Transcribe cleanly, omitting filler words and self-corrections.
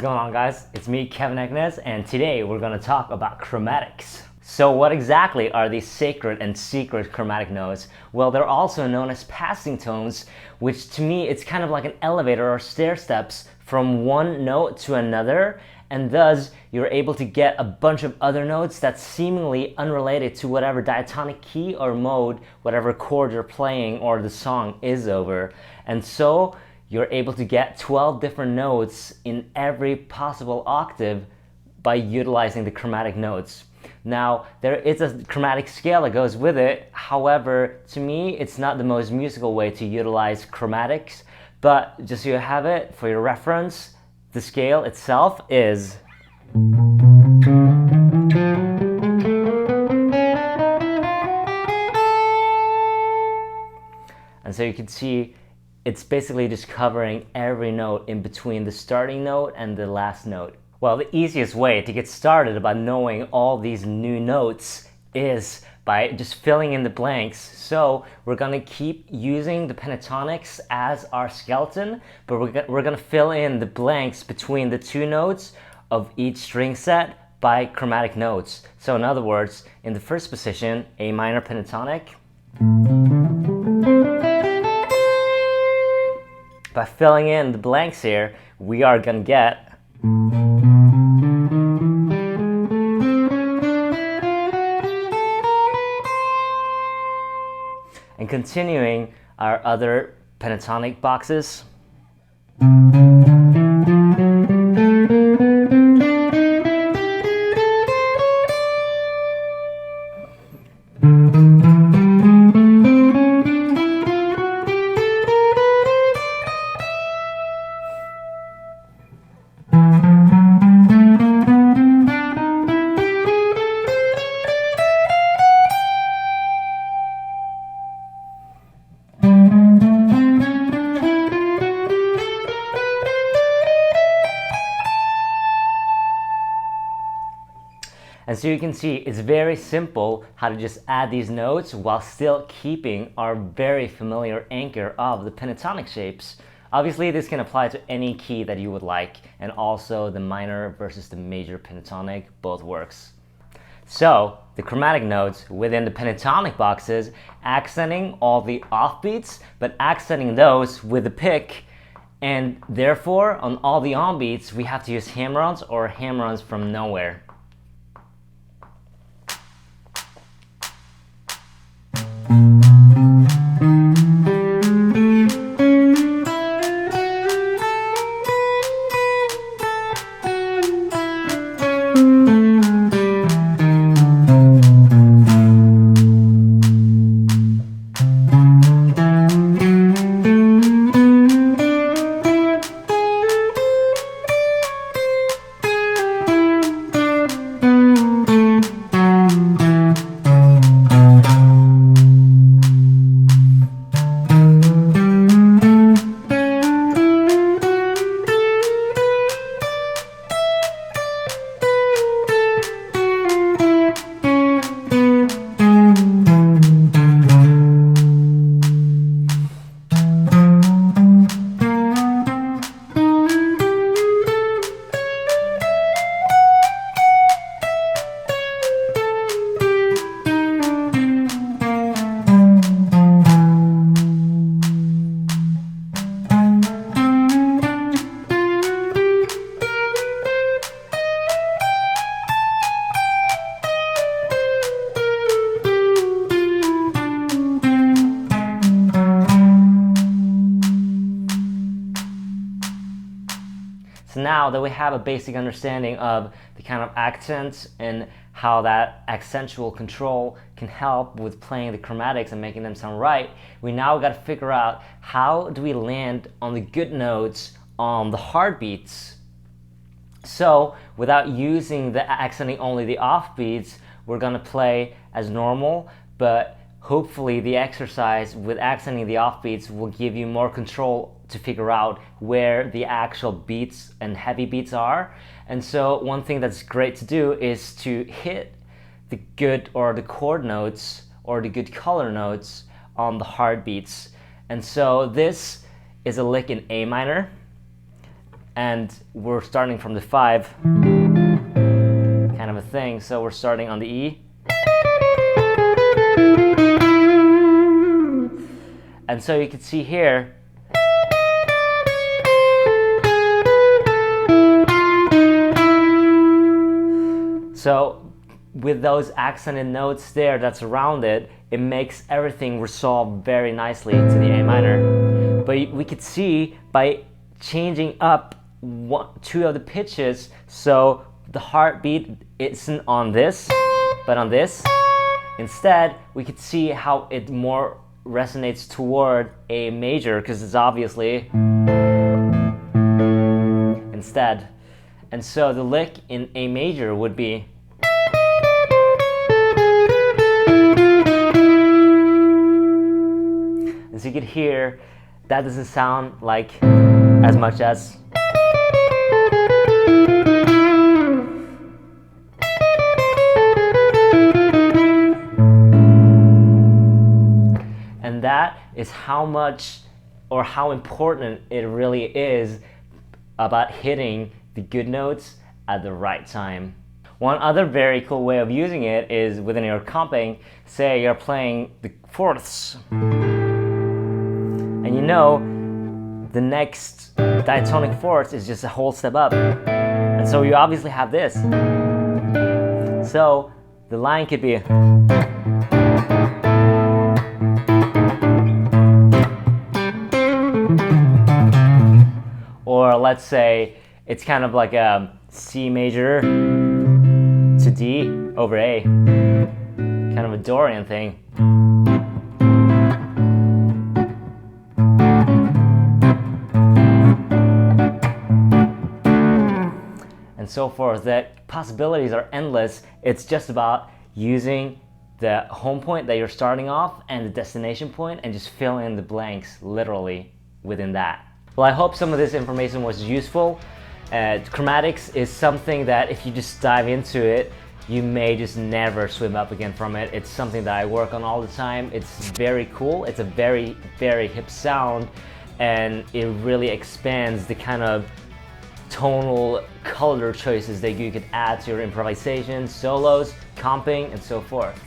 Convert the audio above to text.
going on, guys? It's me, Kevin Agnes, and today we're going to talk about chromatics. So what exactly are these sacred and secret chromatic notes? Well, they're also known as passing tones, which to me it's kind of like an elevator or stair steps from one note to another, and thus you're able to get a bunch of other notes that's seemingly unrelated to whatever diatonic key or mode, whatever chord you're playing or the song is over. And so you're able to get 12 different notes in every possible octave by utilizing the chromatic notes. Now, there is a chromatic scale that goes with it. However, to me, it's not the most musical way to utilize chromatics, but just so you have it for your reference, the scale itself is and so you can see it's basically just covering every note in between the starting note and the last note. Well, the easiest way to get started about knowing all these new notes is by just filling in the blanks. So we're gonna keep using the pentatonics as our skeleton, but we're gonna fill in the blanks between the two notes of each string set by chromatic notes. So in other words, in the first position, A minor pentatonic. By filling in the blanks here, we are gonna get and continuing our other pentatonic boxes. And so you can see it's very simple how to just add these notes while still keeping our very familiar anchor of the pentatonic shapes. Obviously, this can apply to any key that you would like, and also the minor versus the major pentatonic, both works. So the chromatic notes within the pentatonic boxes, accenting all the offbeats, but accenting those with the pick, and therefore on all the onbeats we have to use hammer-ons or hammer-ons from nowhere. So now that we have a basic understanding of the kind of accents and how that accentual control can help with playing the chromatics and making them sound right, we now got to figure out how do we land on the good notes on the hard beats. So without using the accenting only the offbeats, we're going to play as normal, but hopefully the exercise with accenting the offbeats will give you more control to figure out where the actual beats and heavy beats are. And so one thing that's great to do is to hit the good or the chord notes or the good color notes on the hard beats. And so this is a lick in A minor, and we're starting from the 5, kind of a thing. So we're starting on the E. And so you can see here, so with those accented notes there that's around it, it makes everything resolve very nicely to the A minor. But we could see by changing up 2 of the pitches, so the heartbeat isn't on this, but on this. Instead, we could see how it more resonates toward A major, because it's obviously instead. And so the lick in A major would be, as you could hear, that doesn't sound like as much as and that is how much or how important it really is about hitting the good notes at the right time. One other very cool way of using it is within your comping. Say you're playing the fourths, and you know the next diatonic fourth is just a whole step up, and so you obviously have this. So the line could be, or let's say it's kind of like a C major to D over A, kind of a Dorian thing. And so forth. The possibilities are endless. It's just about using the home point that you're starting off and the destination point and just fill in the blanks literally within that. Well, I hope some of this information was useful. Chromatics is something that if you just dive into it, you may just never swim up again from it. It's something that I work on all the time. It's very cool. It's a very, very hip sound, and it really expands the kind of tonal color choices that you could add to your improvisation, solos, comping, and so forth.